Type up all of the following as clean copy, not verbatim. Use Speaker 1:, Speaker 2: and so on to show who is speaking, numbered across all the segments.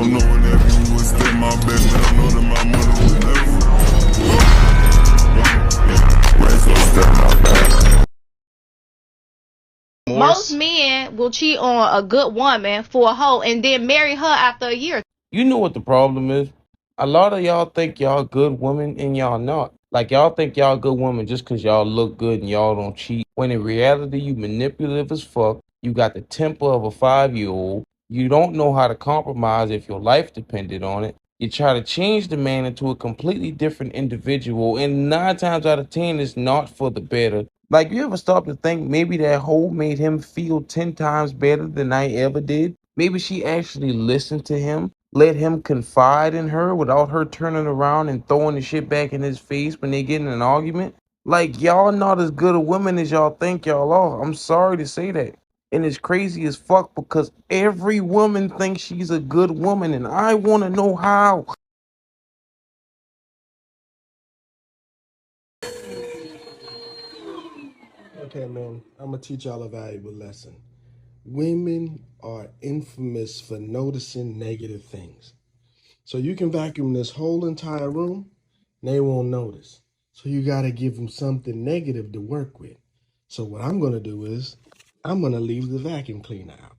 Speaker 1: don't know whenever you would step my back, but I know that my money would never. Raise up, step my back.
Speaker 2: Most men will cheat on a good woman for a hoe and then marry her after a year.
Speaker 3: You know what the problem is? A lot of y'all think y'all good women and y'all not. Like y'all think y'all good women just cause y'all look good and y'all don't cheat. When in reality you manipulative as fuck. You got the temper of a 5-year-old. You don't know how to compromise if your life depended on it. You try to change the man into a completely different individual, and 9 times out of 10 it's not for the better. Like, you ever stop to think maybe that hoe made him feel 10 times better than I ever did? Maybe she actually listened to him, let him confide in her without her turning around and throwing the shit back in his face when they get in an argument. Like, y'all not as good a women as y'all think y'all are. I'm sorry to say that. And it's crazy as fuck because every woman thinks she's a good woman, and I want to know how.
Speaker 4: Okay, man, I'm gonna teach y'all a valuable lesson. Women are infamous for noticing negative things. So you can vacuum this whole entire room, and they won't notice. So you gotta give them something negative to work with. So what I'm gonna do is, I'm gonna leave the vacuum cleaner out.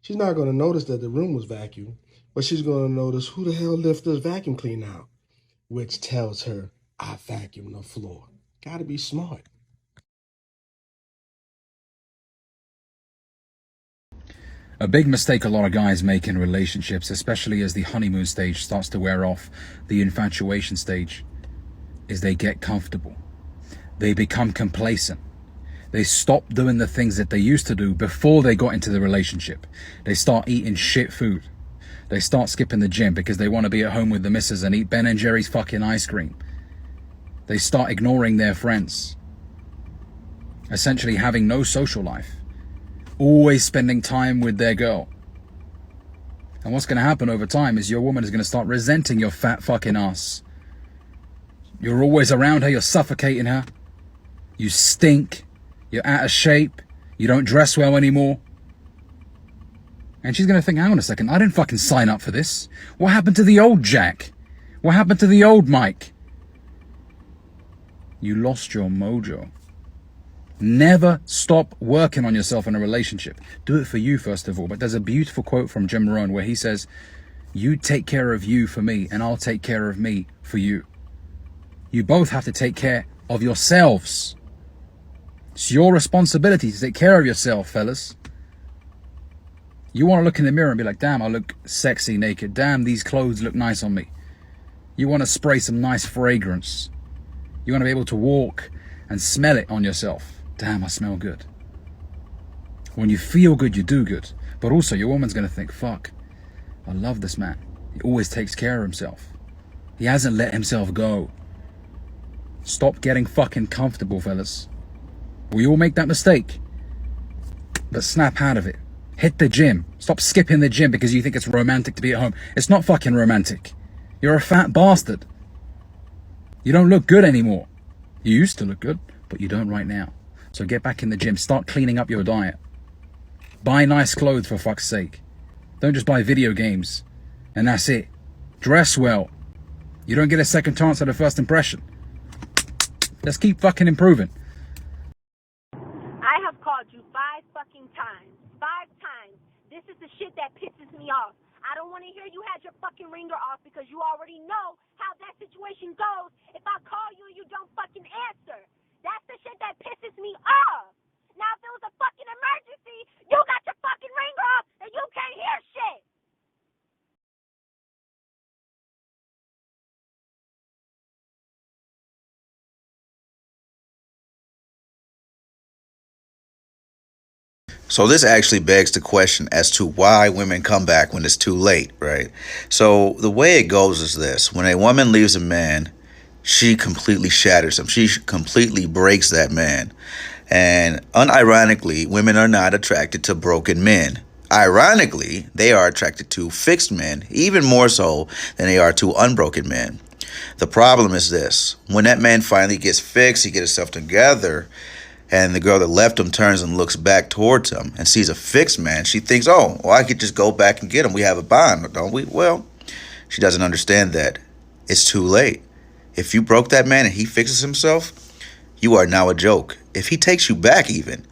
Speaker 4: She's not gonna notice that the room was vacuumed, but she's gonna notice who the hell left this vacuum cleaner out, which tells her I vacuumed the floor. Gotta be smart.
Speaker 5: A big mistake a lot of guys make in relationships, especially as the honeymoon stage starts to wear off, the infatuation stage, is they get comfortable. They become complacent. They stop doing the things that they used to do before they got into the relationship. They start eating shit food. They start skipping the gym because they want to be at home with the missus and eat Ben and Jerry's fucking ice cream. They start ignoring their friends. Essentially having no social life. Always spending time with their girl. And what's going to happen over time is your woman is going to start resenting your fat fucking ass. You're always around her, you're suffocating her. You stink. You're out of shape. You don't dress well anymore. And she's going to think, hang on a second, I didn't fucking sign up for this. What happened to the old Jack? What happened to the old Mike? You lost your mojo. Never stop working on yourself in a relationship. Do it for you, first of all. But there's a beautiful quote from Jim Rohn where he says, you take care of you for me, and I'll take care of me for you. You both have to take care of yourselves. It's your responsibility to take care of yourself, fellas. You want to look in the mirror and be like, damn, I look sexy naked. Damn, these clothes look nice on me. You want to spray some nice fragrance. You want to be able to walk and smell it on yourself. Damn, I smell good. When you feel good, you do good. But also, your woman's going to think, fuck, I love this man. He always takes care of himself. He hasn't let himself go. Stop getting fucking comfortable, fellas. We all make that mistake. But snap out of it. Hit the gym. Stop skipping the gym because you think it's romantic to be at home. It's not fucking romantic. You're a fat bastard. You don't look good anymore. You used to look good, but you don't right now. So get back in the gym. Start cleaning up your diet. Buy nice clothes, for fuck's sake. Don't just buy video games. And that's it. Dress well. You don't get a second chance at a first impression. Let's keep fucking improving.
Speaker 6: I have called you 5 fucking times. 5 times. This is the shit that pisses me off. I don't want to hear you had your fucking ringer off because you already know how that situation goes if I call you and you don't fucking answer. That's the shit that pisses me off. Now, if it was a fucking emergency, you got your fucking ringer off and you can't hear shit.
Speaker 7: So this actually begs the question as to why women come back when it's too late, right? So the way it goes is this. When a woman leaves a man, she completely shatters him. She completely breaks that man. And unironically, women are not attracted to broken men. Ironically, they are attracted to fixed men, even more so than they are to unbroken men. The problem is this. When that man finally gets fixed, he gets himself together, and the girl that left him turns and looks back towards him and sees a fixed man, she thinks, oh, well, I could just go back and get him. We have a bond, don't we? Well, she doesn't understand that it's too late. If you broke that man and he fixes himself, you are now a joke. If he takes you back even,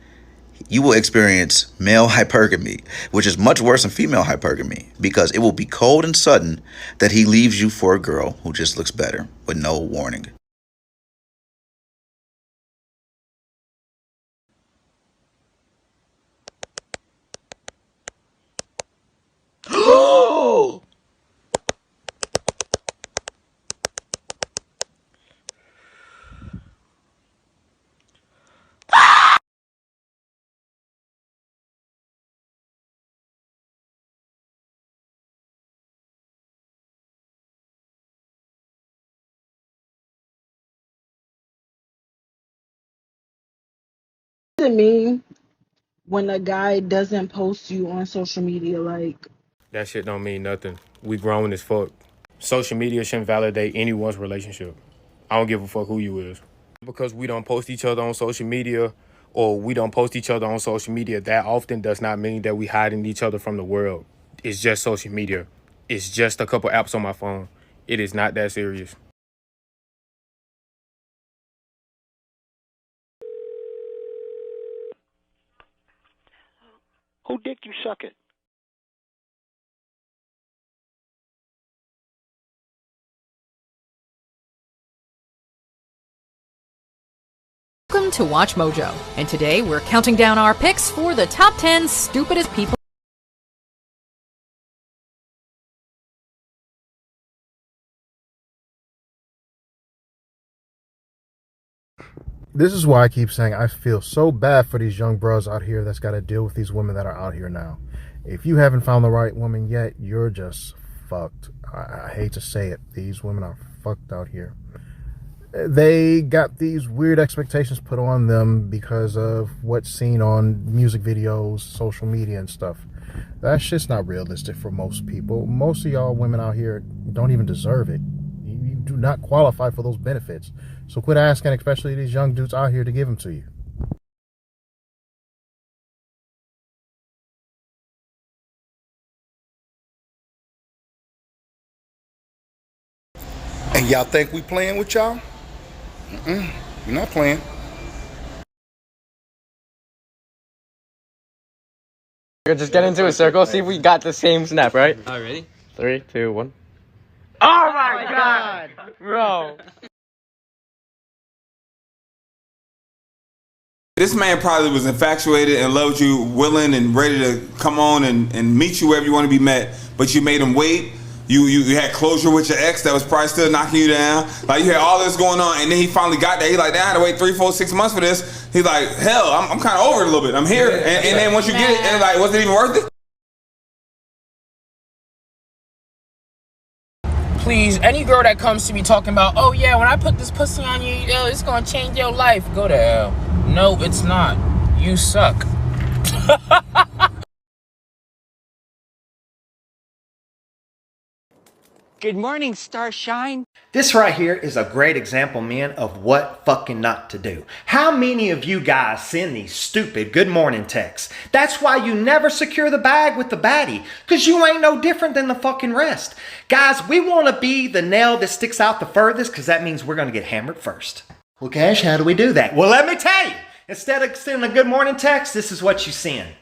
Speaker 7: you will experience male hypergamy, which is much worse than female hypergamy, because it will be cold and sudden that he leaves you for a girl who just looks better with no warning.
Speaker 8: To me, when a guy doesn't post you on social media, like,
Speaker 9: That shit don't mean nothing. We grown as fuck. Social media shouldn't validate anyone's relationship. I don't give a fuck who you is. Because we don't post each other on social media, or we don't post each other on social media that often, does not mean that we hiding each other from the world. It's just social media. It's just a couple apps on my phone. It is not that serious.
Speaker 10: Who dick you sucking?
Speaker 11: Welcome to Watch Mojo, and today we're counting down our picks for the top 10 stupidest people.
Speaker 12: This is why I keep saying I feel so bad for these young bros out here that's got to deal with these women that are out here now. If you haven't found the right woman yet, you're just fucked. I hate to say it. These women are fucked out here. They got these weird expectations put on them because of what's seen on music videos, social media and stuff. That shit's not realistic for most people. Most of y'all women out here don't even deserve it. You do not qualify for those benefits. So quit asking, especially these young dudes out here, to give them to you.
Speaker 13: And y'all think we playing with y'all? We're not playing.
Speaker 14: Just get into a circle, see if we got the same snap, right? All right, ready? 3, 2, 1. Oh my god! Bro.
Speaker 15: This man probably was infatuated and loved you, willing and ready to come on and meet you wherever you want to be met, but you made him wait. You had closure with your ex that was probably still knocking you down. Like, you had all this going on, and then he finally got there. He like, damn, I had to wait 3, 4, 6 months for this. He's like, hell, I'm kind of over it a little bit. I'm here. And then once you get it, and like, was it even worth it?
Speaker 16: Please, any girl that comes to me talking about, oh yeah, when I put this pussy on you, it's gonna change your life. Go to hell. No, it's not. You suck.
Speaker 17: Good morning, Starshine.
Speaker 18: This right here is a great example, men, of what fucking not to do. How many of you guys send these stupid good morning texts? That's why you never secure the bag with the baddie, because you ain't no different than the fucking rest. Guys, we want to be the nail that sticks out the furthest, because that means we're going to get hammered first. Well, Cash, how do we do that? Well, let me tell you. Instead of sending a good morning text, this is what you send.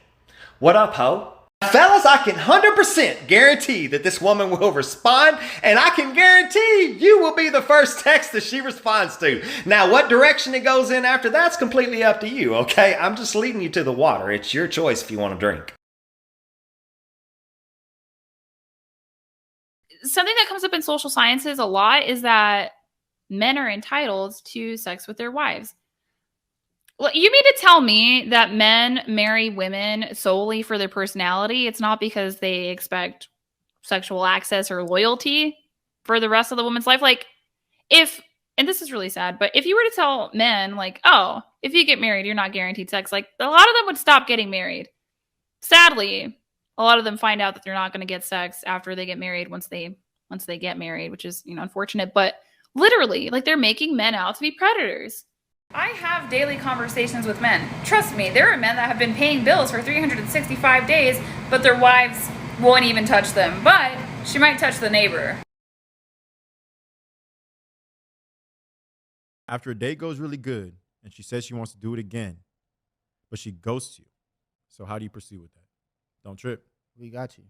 Speaker 18: What up, ho? Fellas, I can 100% guarantee that this woman will respond, and I can guarantee you will be the first text that she responds to. Now, what direction it goes in after, that's completely up to you, okay? I'm just leading you to the water. It's your choice if you want to drink.
Speaker 19: Something that comes up in social sciences a lot is that men are entitled to sex with their wives. Well, you mean to tell me that men marry women solely for their personality? It's not because they expect sexual access or loyalty for the rest of the woman's life? Like, and this is really sad, but if you were to tell men, like, oh, if you get married, you're not guaranteed sex, like, a lot of them would stop getting married. Sadly, a lot of them find out that they're not going to get sex after they get married once they get married, which is, unfortunate. But literally, like, they're making men out to be predators. I have daily conversations with men. Trust me, there are men that have been paying bills for 365 days, but their wives won't even touch them. But she might touch the neighbor.
Speaker 10: After a date goes really good and she says she wants to do it again, but she ghosts you. So how do you proceed with that? Don't trip.
Speaker 20: We got you.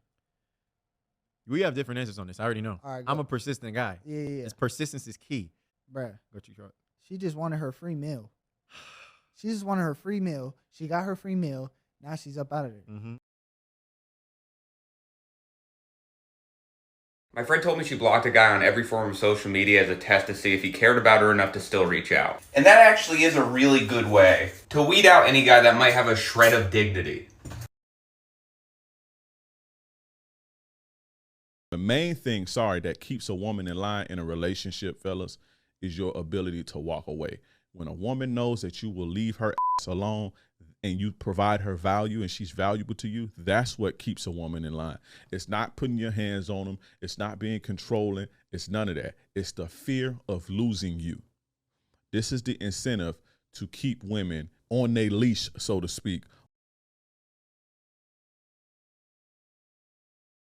Speaker 10: We have different answers on this. I already know.
Speaker 20: All right,
Speaker 10: I'm a persistent guy.
Speaker 20: Yeah.
Speaker 10: It's persistence is key.
Speaker 20: Bruh.
Speaker 10: Go to your
Speaker 20: She just wanted her free meal. She just wanted her free meal. She got her free meal. Now she's up out of there.
Speaker 10: Mm-hmm.
Speaker 21: My friend told me she blocked a guy on every form of social media as a test to see if he cared about her enough to still reach out. And that actually is a really good way to weed out any guy that might have a shred of dignity.
Speaker 1: The main thing, that keeps a woman in line in a relationship, fellas, is your ability to walk away. When a woman knows that you will leave her ass alone and you provide her value and she's valuable to you, that's what keeps a woman in line. It's not putting your hands on them. It's not being controlling. It's none of that. It's the fear of losing you. This is the incentive to keep women on their leash, so to speak,